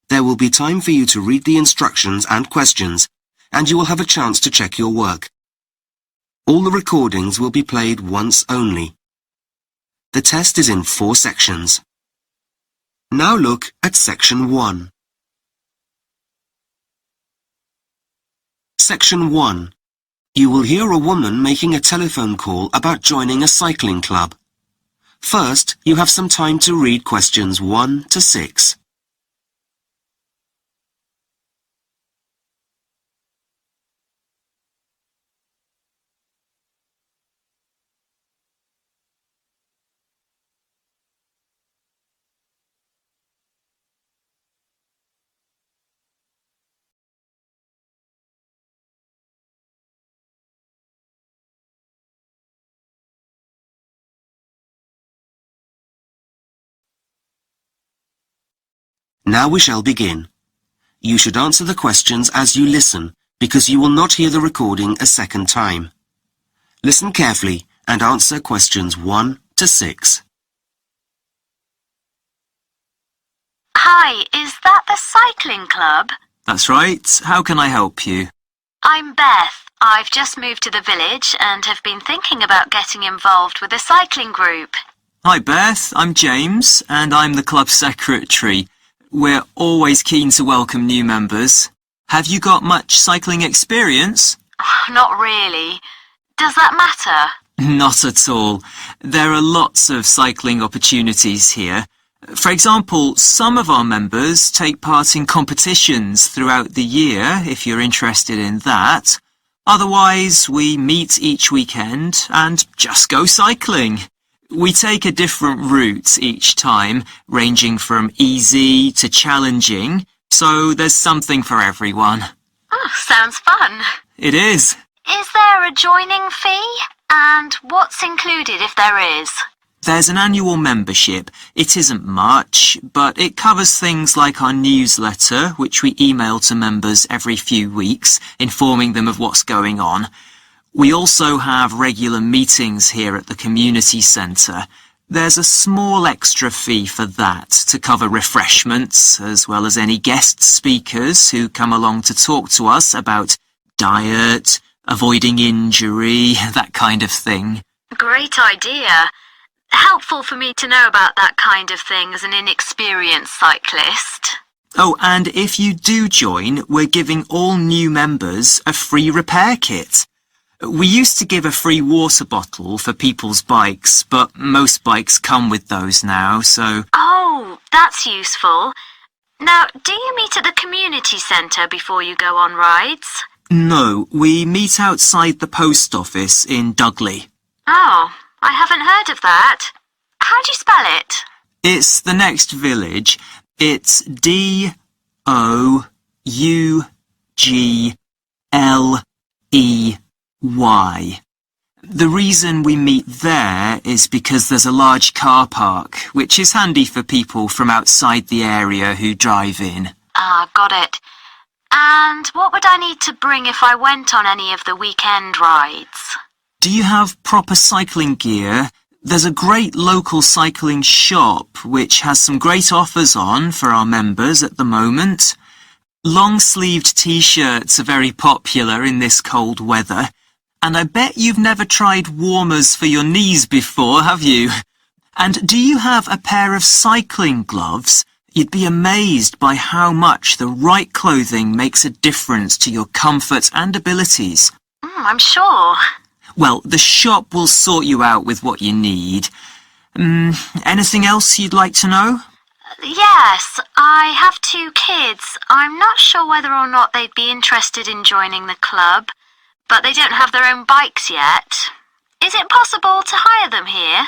There will be time for you to read the instructions and questions, and you will have a chance to check your work. All the recordings will be played once only. The test is in 4 sections. Now look at Section 1. Section 1. You will hear a woman making a telephone call about joining a cycling club. First, you have some time to read questions 1 to 6. Now we shall begin. You should answer the questions as you listen, because you will not hear the recording a second time. Listen carefully and answer questions 1 to 6. Hi, is that the cycling club? That's right. How can I help you? I'm Beth. I've just moved to the village and have been thinking about getting involved with a cycling group. Hi Beth, I'm James and I'm the club secretary. We're always keen to welcome new members. Have you got much cycling experience? Not really. Does that matter? Not at all. There are lots of cycling opportunities here. For example, some of our members take part in competitions throughout the year, if you're interested in that. Otherwise, we meet each weekend and just go cycling. We take a different route each time, ranging from easy to challenging, so there's something for everyone. Oh, sounds fun. It is. Is there a joining fee? And what's included if there is? There's an annual membership. It isn't much, but it covers things like our newsletter, which we email to members every few weeks, informing them of what's going on. We also have regular meetings here at the community centre. There's a small extra fee for that to cover refreshments, as well as any guest speakers who come along to talk to us about diet, avoiding injury, that kind of thing. Great idea. Helpful for me to know about that kind of thing as an inexperienced cyclist. Oh, and if you do join, we're giving all new members a free repair kit. We used to give a free water bottle for people's bikes, but most bikes come with those now, so... Oh, that's useful. Now, do you meet at the community centre before you go on rides? No, we meet outside the post office in Dudley. Oh, I haven't heard of that. How do you spell it? It's the next village. It's D-O-U-G-L-E-Y. The reason we meet there is because there's a large car park, which is handy for people from outside the area who drive in. Ah, got it. And what would I need to bring if I went on any of the weekend rides? Do you have proper cycling gear? There's a great local cycling shop which has some great offers on for our members at the moment. Long-sleeved t-shirts are very popular in this cold weather. And I bet you've never tried warmers for your knees before, have you? And do you have a pair of cycling gloves? You'd be amazed by how much the right clothing makes a difference to your comfort and abilities. I'm sure. Well, the shop will sort you out with what you need. Anything else you'd like to know? Yes, I have 2 kids. I'm not sure whether or not they'd be interested in joining the club, but they don't have their own bikes yet. Is it possible to hire them here?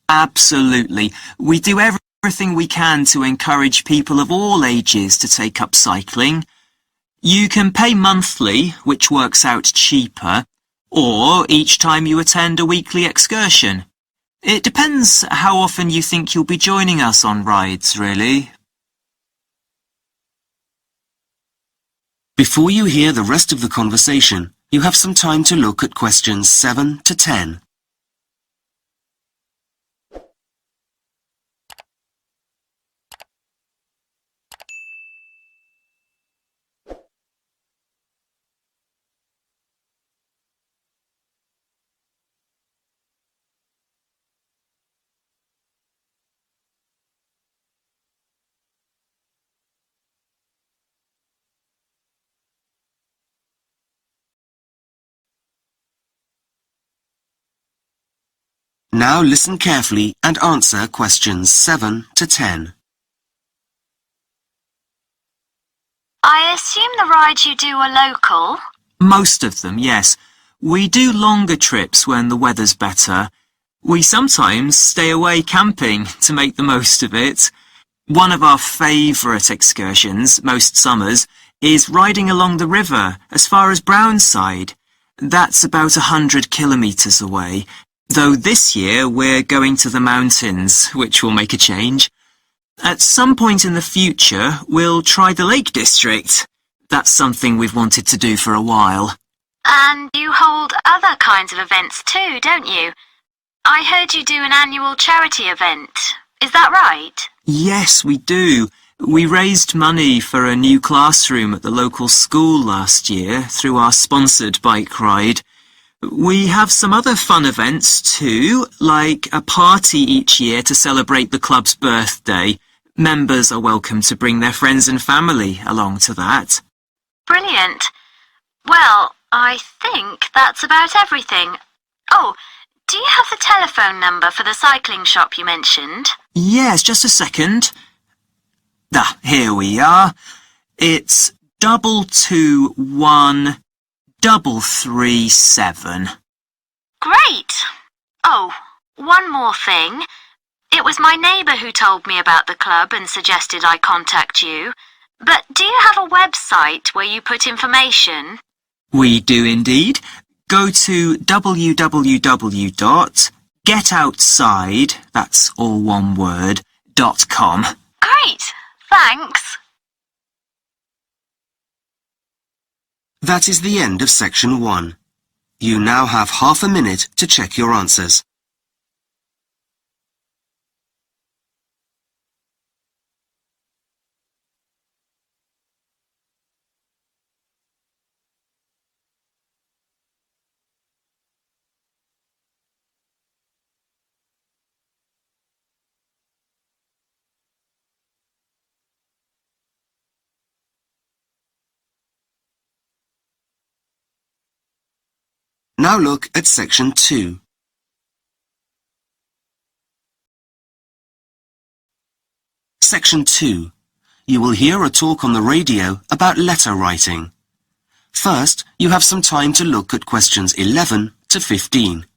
Absolutely. We do everything we can to encourage people of all ages to take up cycling. You can pay monthly, which works out cheaper, or each time you attend a weekly excursion. It depends how often you think you'll be joining us on rides, really. Before you hear the rest of the conversation, you have some time to look at questions 7 to 10. Now listen carefully and answer questions 7 to 10. I assume the rides you do are local? Most of them, yes. We do longer trips when the weather's better. We sometimes stay away camping to make the most of it. One of our favourite excursions, most summers, is riding along the river as far as Brownside. That's about 100 kilometres away, though this year we're going to the mountains, which will make a change. At some point in the future, we'll try the Lake District. That's something we've wanted to do for a while. And you hold other kinds of events too, don't you? I heard you do an annual charity event. Is that right? Yes, we do. We raised money for a new classroom at the local school last year through our sponsored bike ride. We have some other fun events too, like a party each year to celebrate the club's birthday. Members are welcome to bring their friends and family along to that. Brilliant. Well, I think that's about everything. Oh, do you have the telephone number for the cycling shop you mentioned? Yes, just a second. Here we are. It's 221337. Great! Oh, one more thing. It was my neighbour who told me about the club and suggested I contact you. But do you have a website where you put information? We do indeed. Go to www.getoutside, that's all one word, .com. Great! Thanks! That is the end of section 1. You now have half a minute to check your answers. Now look at section 2. Section 2. You will hear a talk on the radio about letter writing. First, you have some time to look at questions 11 to 15.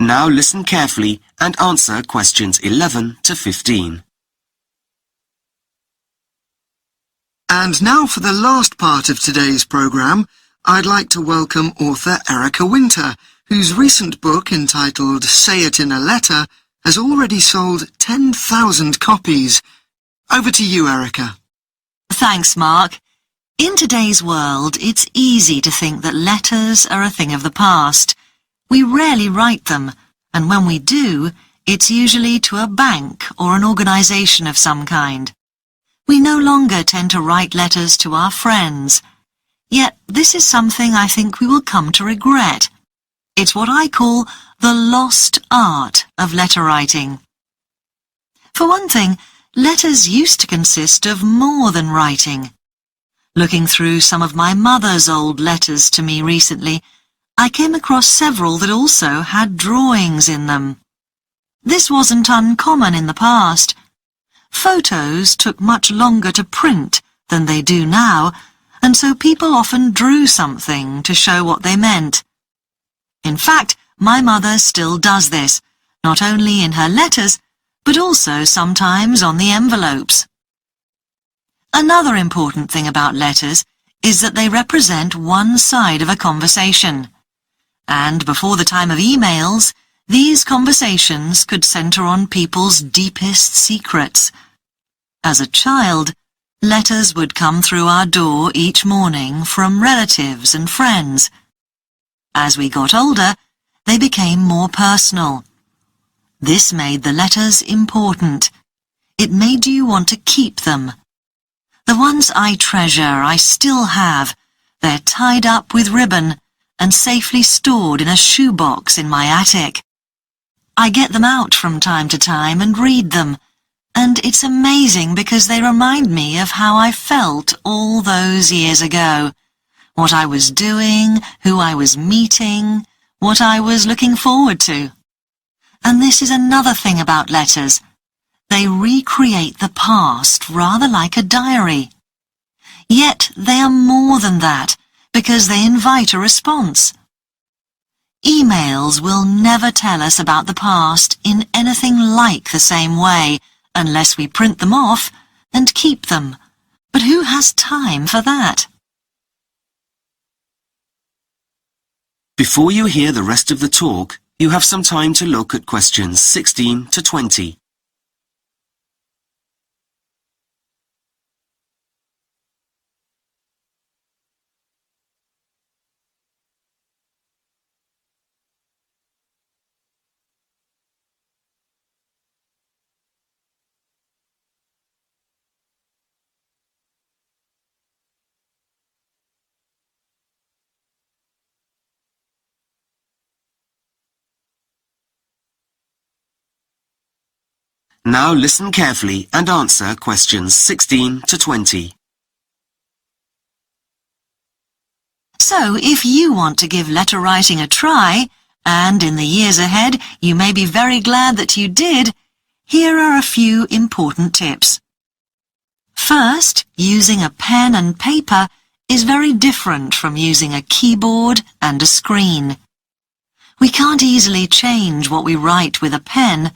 Now listen carefully and answer questions 11 to 15. And now for the last part of today's programme, I'd like to welcome author Erica Winter, whose recent book entitled Say It in a Letter has already sold 10,000 copies. Over to you, Erica. Thanks, Mark. In today's world, it's easy to think that letters are a thing of the past. We rarely write them, and when we do, it's usually to a bank or an organisation of some kind. We no longer tend to write letters to our friends. Yet this is something I think we will come to regret. It's what I call the lost art of letter writing. For one thing, letters used to consist of more than writing. Looking through some of my mother's old letters to me recently, I came across several that also had drawings in them. This wasn't uncommon in the past. Photos took much longer to print than they do now, and so people often drew something to show what they meant. In fact, my mother still does this, not only in her letters, but also sometimes on the envelopes. Another important thing about letters is that they represent one side of a conversation. And before the time of emails, these conversations could center on people's deepest secrets. As a child, letters would come through our door each morning from relatives and friends. As we got older, they became more personal. This made the letters important. It made you want to keep them. The ones I treasure I still have. They're tied up with ribbon and safely stored in a shoebox in my attic. I get them out from time to time and read them, and it's amazing because they remind me of how I felt all those years ago, what I was doing, who I was meeting, what I was looking forward to. And this is another thing about letters. They recreate the past rather like a diary. Yet they are more than that, because they invite a response. Emails will never tell us about the past in anything like the same way, unless we print them off and keep them. But who has time for that? Before you hear the rest of the talk, you have some time to look at questions 16 to 20. Now listen carefully and answer questions 16 to 20. So, if you want to give letter writing a try, and in the years ahead you may be very glad that you did, here are a few important tips. First, using a pen and paper is very different from using a keyboard and a screen. We can't easily change what we write with a pen,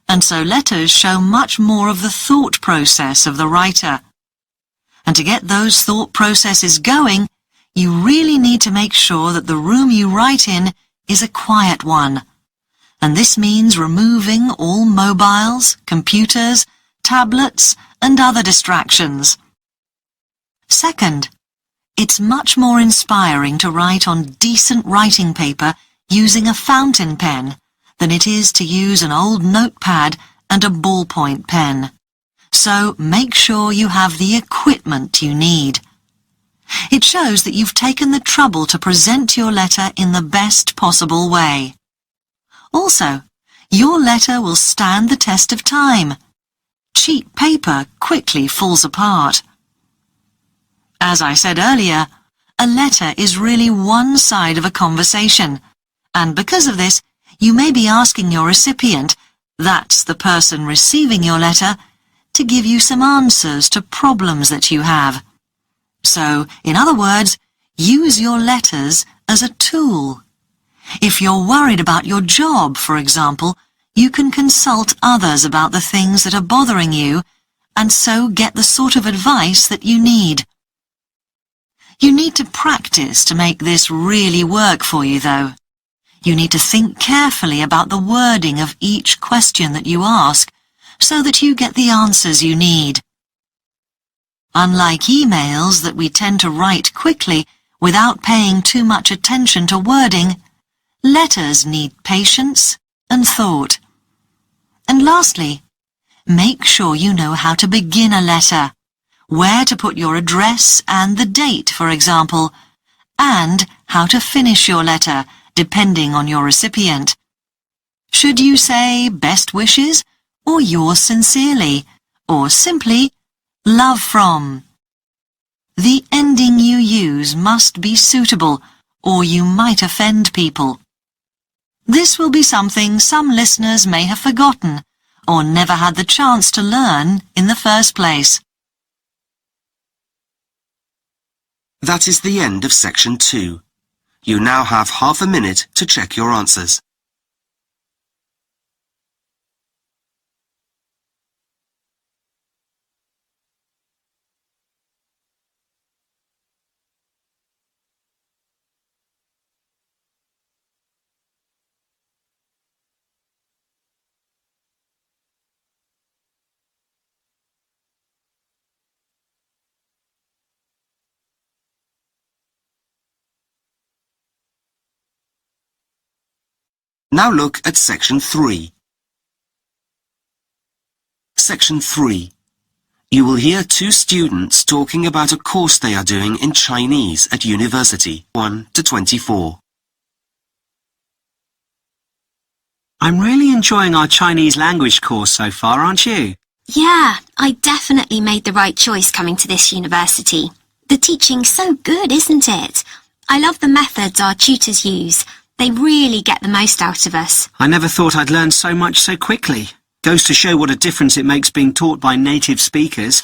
and so letters show much more of the thought process of the writer. And to get those thought processes going, you really need to make sure that the room you write in is a quiet one. And this means removing all mobiles, computers, tablets, and other distractions. Second, it's much more inspiring to write on decent writing paper using a fountain pen than it is to use an old notepad and a ballpoint pen. So make sure you have the equipment you need. It shows that you've taken the trouble to present your letter in the best possible way. Also, your letter will stand the test of time. Cheap paper quickly falls apart. As I said earlier, a letter is really one side of a conversation, and because of this, you may be asking your recipient, that's the person receiving your letter, to give you some answers to problems that you have. So, in other words, use your letters as a tool. If you're worried about your job, for example, you can consult others about the things that are bothering you, and so get the sort of advice that you need. You need to practice to make this really work for you, though. You need to think carefully about the wording of each question that you ask, so that you get the answers you need. Unlike emails that we tend to write quickly without paying too much attention to wording, letters need patience and thought. And lastly, make sure you know how to begin a letter, where to put your address and the date, for example, and how to finish your letter, depending on your recipient. Should you say best wishes, or yours sincerely, or simply love from? The ending you use must be suitable, or you might offend people. This will be something some listeners may have forgotten, or never had the chance to learn in the first place. That is the end of section 2. You now have half a minute to check your answers. Now look at section 3. Section 3. You will hear two students talking about a course they are doing in Chinese at university, 1 to 24. I'm really enjoying our Chinese language course so far, aren't you? Yeah, I definitely made the right choice coming to this university. The teaching's so good, isn't it? I love the methods our tutors use. They really get the most out of us. I never thought I'd learn so much so quickly. Goes to show what a difference it makes being taught by native speakers.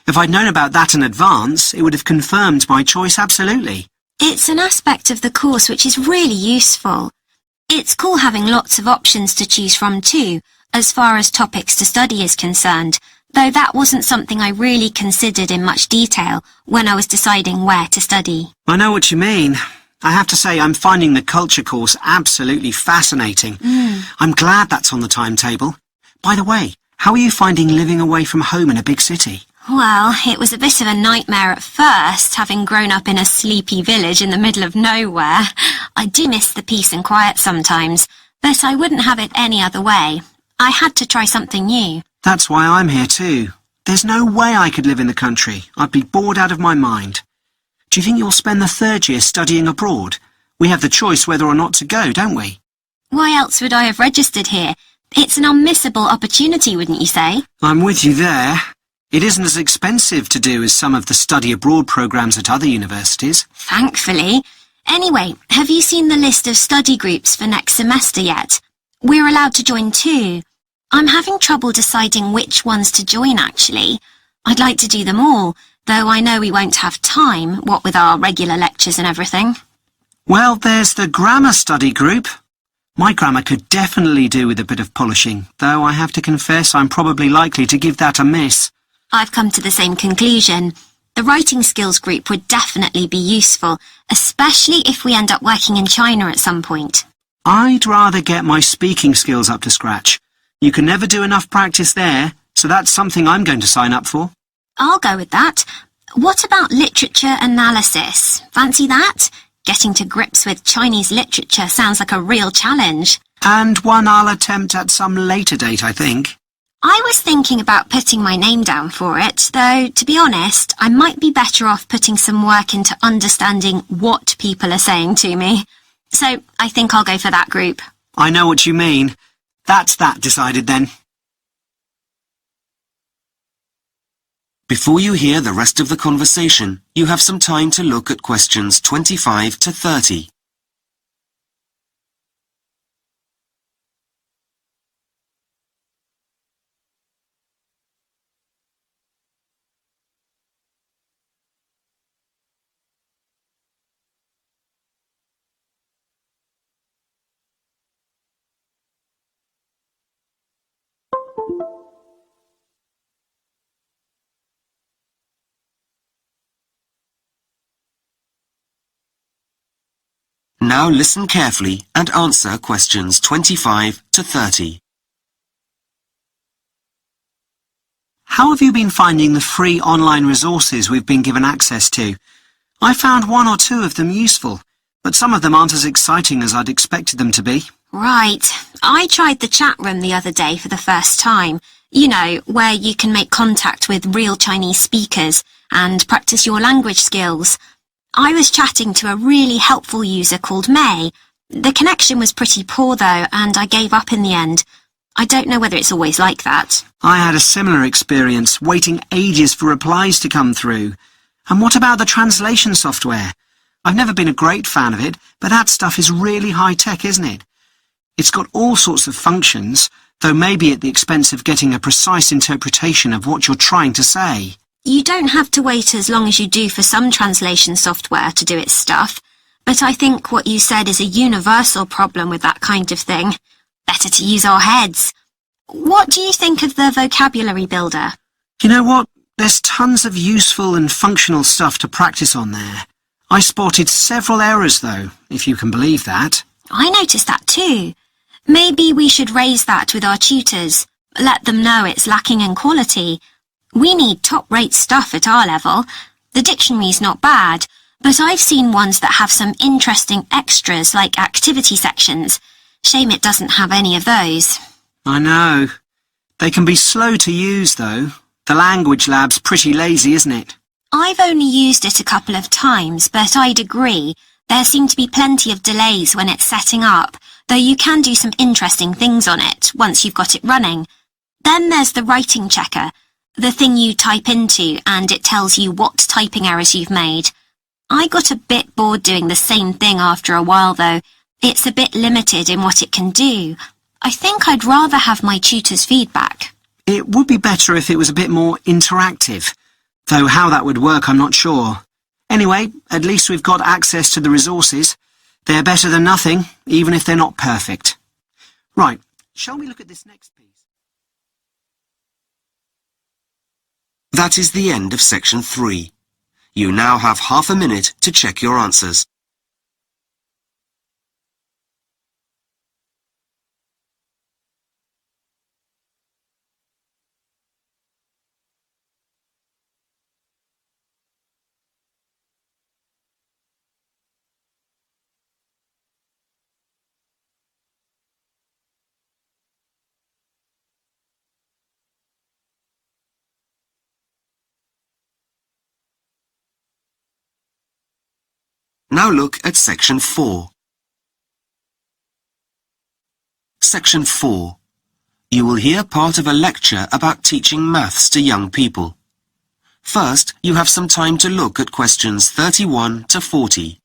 If I'd known about that in advance, it would have confirmed my choice absolutely. It's an aspect of the course which is really useful. It's cool having lots of options to choose from too, as far as topics to study is concerned, though that wasn't something I really considered in much detail when I was deciding where to study. I know what you mean. I have to say I'm finding the culture course absolutely fascinating. I'm glad that's on the timetable. By the way, how are you finding living away from home in a big city? Well, it was a bit of a nightmare at first, having grown up in a sleepy village in the middle of nowhere. I do miss the peace and quiet sometimes, but I wouldn't have it any other way. I had to try something new. That's why I'm here too. There's no way I could live in the country. I'd be bored out of my mind. Do you think you'll spend the 3rd year studying abroad? We have the choice whether or not to go, don't we? Why else would I have registered here? It's an unmissable opportunity, wouldn't you say? I'm with you there. It isn't as expensive to do as some of the study abroad programs at other universities. Thankfully. Anyway, have you seen the list of study groups for next semester yet? We're allowed to join 2. I'm having trouble deciding which ones to join, actually. I'd like to do them all, though I know we won't have time, what with our regular lectures and everything. Well, there's the grammar study group. My grammar could definitely do with a bit of polishing, though I have to confess I'm probably likely to give that a miss. I've come to the same conclusion. The writing skills group would definitely be useful, especially if we end up working in China at some point. I'd rather get my speaking skills up to scratch. You can never do enough practice there, so that's something I'm going to sign up for. I'll go with that. What about literature analysis? Fancy that? Getting to grips with Chinese literature sounds like a real challenge. And one I'll attempt at some later date, I think. I was thinking about putting my name down for it, though, to be honest, I might be better off putting some work into understanding what people are saying to me. So I think I'll go for that group. I know what you mean. That's that decided then. Before you hear the rest of the conversation, you have some time to look at questions 25 to 30. Now listen carefully and answer questions 25 to 30. How have you been finding the free online resources we've been given access to? I found 1 or 2 of them useful, but some of them aren't as exciting as I'd expected them to be. Right. I tried the chat room the other day for the first time. You know, where you can make contact with real Chinese speakers and practice your language skills. I was chatting to a really helpful user called May. The connection was pretty poor though, and I gave up in the end. I don't know whether it's always like that. I had a similar experience, waiting ages for replies to come through. And what about the translation software? I've never been a great fan of it, but that stuff is really high-tech, isn't it? It's got all sorts of functions, though maybe at the expense of getting a precise interpretation of what you're trying to say. You don't have to wait as long as you do for some translation software to do its stuff, but I think what you said is a universal problem with that kind of thing. Better to use our heads. What do you think of the vocabulary builder? You know what? There's tons of useful and functional stuff to practice on there. I spotted several errors though, if you can believe that. I noticed that too. Maybe we should raise that with our tutors. Let them know it's lacking in quality. We need top-rate stuff at our level. The dictionary's not bad, but I've seen ones that have some interesting extras like activity sections. Shame it doesn't have any of those. I know. They can be slow to use though. The language lab's pretty lazy, isn't it? I've only used it a couple of times, but I'd agree. There seem to be plenty of delays when it's setting up, though you can do some interesting things on it once you've got it running. Then there's the writing checker, the thing you type into and it tells you what typing errors you've made. I got a bit bored doing the same thing after a while though. It's a bit limited in what it can do. I think I'd rather have my tutor's feedback. It would be better if it was a bit more interactive, though how that would work I'm not sure. Anyway, at least we've got access to the resources. They're better than nothing, even if they're not perfect. Right, shall we look at this next piece? That is the end of section 3. You now have half a minute to check your answers. Now look at section 4. Section 4. You will hear part of a lecture about teaching maths to young people. First, you have some time to look at questions 31 to 40.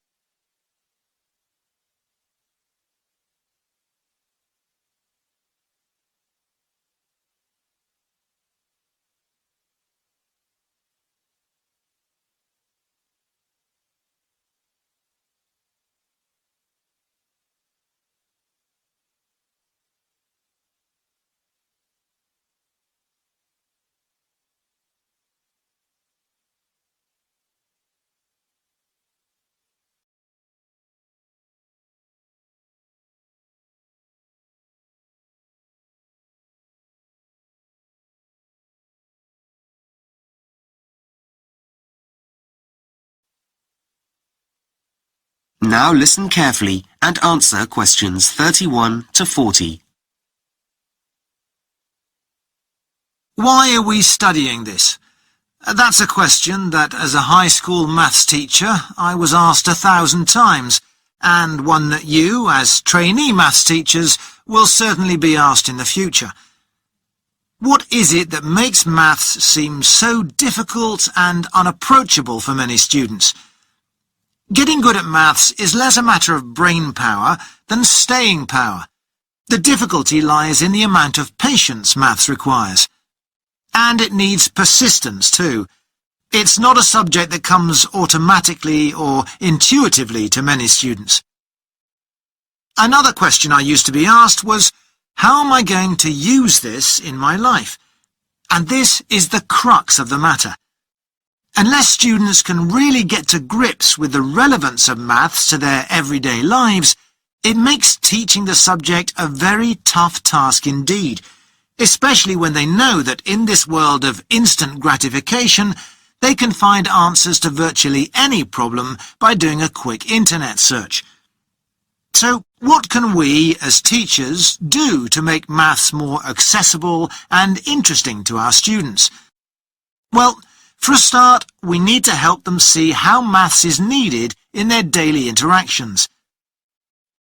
Now listen carefully and answer questions 31 to 40. Why are we studying this? That's a question that, as a high school maths teacher, I was asked 1,000 times, and one that you, as trainee maths teachers, will certainly be asked in the future. What is it that makes maths seem so difficult and unapproachable for many students? Getting good at maths is less a matter of brain power than staying power. The difficulty lies in the amount of patience maths requires. And it needs persistence too. It's not a subject that comes automatically or intuitively to many students. Another question I used to be asked was, how am I going to use this in my life? And this is the crux of the matter. Unless students can really get to grips with the relevance of maths to their everyday lives, it makes teaching the subject a very tough task indeed, especially when they know that in this world of instant gratification, they can find answers to virtually any problem by doing a quick internet search. So, what can we, as teachers, do to make maths more accessible and interesting to our students? Well, for a start, we need to help them see how maths is needed in their daily interactions.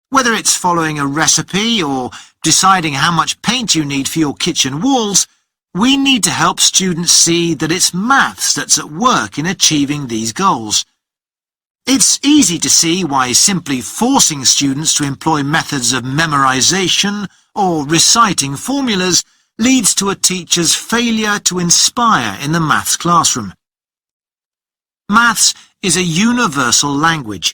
Whether it's following a recipe or deciding how much paint you need for your kitchen walls, we need to help students see that it's maths that's at work in achieving these goals. It's easy to see why simply forcing students to employ methods of memorization or reciting formulas leads to a teacher's failure to inspire in the maths classroom. Maths is a universal language.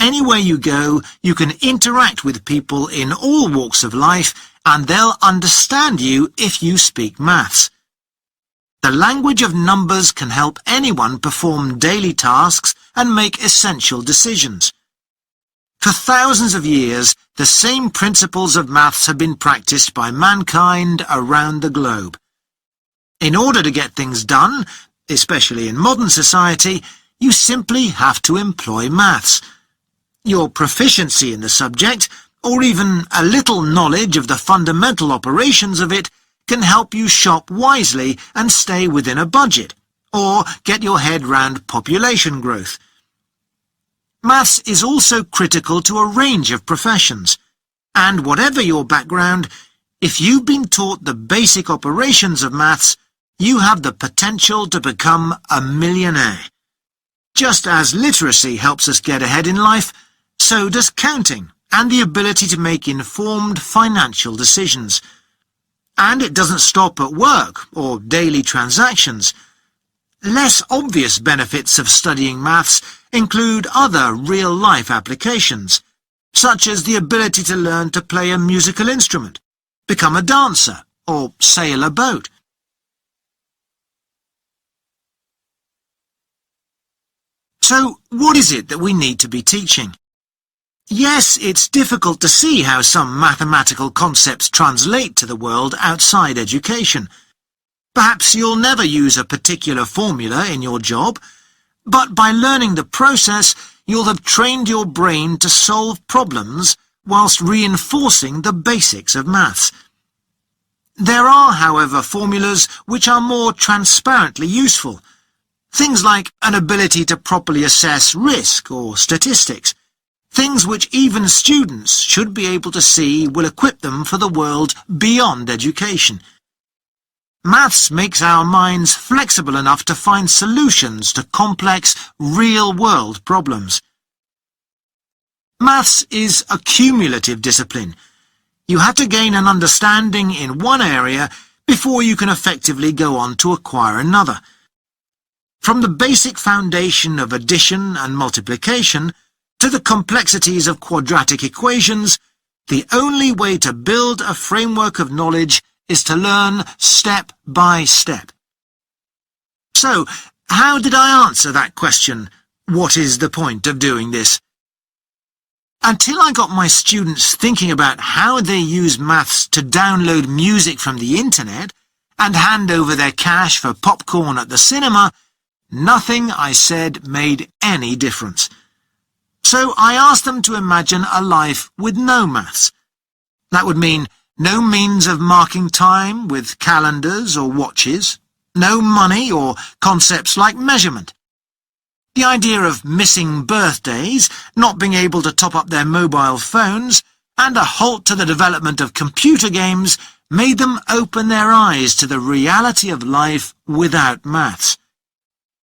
Anywhere you go, you can interact with people in all walks of life, and they'll understand you if you speak maths. The language of numbers can help anyone perform daily tasks and make essential decisions. For thousands of years, the same principles of maths have been practiced by mankind around the globe. In order to get things done, especially in modern society, you simply have to employ maths. Your proficiency in the subject, or even a little knowledge of the fundamental operations of it, can help you shop wisely and stay within a budget, or get your head round population growth. Maths is also critical to a range of professions, and whatever your background, if you've been taught the basic operations of maths, you have the potential to become a millionaire. Just as literacy helps us get ahead in life, so does counting and the ability to make informed financial decisions. And it doesn't stop at work or daily transactions. Less obvious benefits of studying maths include other real-life applications, such as the ability to learn to play a musical instrument, become a dancer, or sail a boat. So, what is it that we need to be teaching? Yes, it's difficult to see how some mathematical concepts translate to the world outside education. Perhaps you'll never use a particular formula in your job, but by learning the process, you'll have trained your brain to solve problems whilst reinforcing the basics of maths. There are, however, formulas which are more transparently useful. Things like an ability to properly assess risk or statistics. Things which even students should be able to see will equip them for the world beyond education. Maths makes our minds flexible enough to find solutions to complex, real-world problems. Maths is a cumulative discipline. You have to gain an understanding in one area before you can effectively go on to acquire another. From the basic foundation of addition and multiplication to the complexities of quadratic equations, the only way to build a framework of knowledge is to learn step by step. So, how did I answer that question, what is the point of doing this? Until I got my students thinking about how they use maths to download music from the internet and hand over their cash for popcorn at the cinema, nothing I said made any difference. So I asked them to imagine a life with no maths. That would mean no means of marking time with calendars or watches, no money or concepts like measurement. The idea of missing birthdays, not being able to top up their mobile phones, and a halt to the development of computer games made them open their eyes to the reality of life without maths.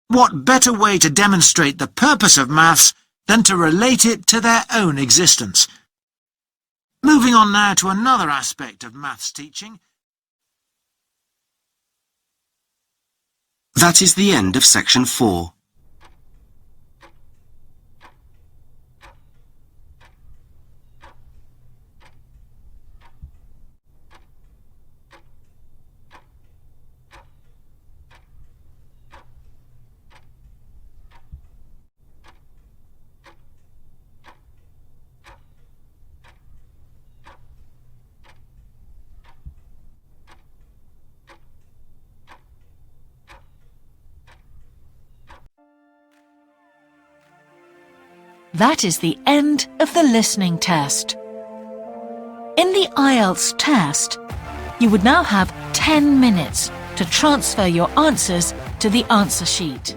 What better way to demonstrate the purpose of maths than to relate it to their own existence? Moving on now to another aspect of maths teaching. That is the end of section 4. That is the end of the listening test. In the IELTS test, you would now have 10 minutes to transfer your answers to the answer sheet.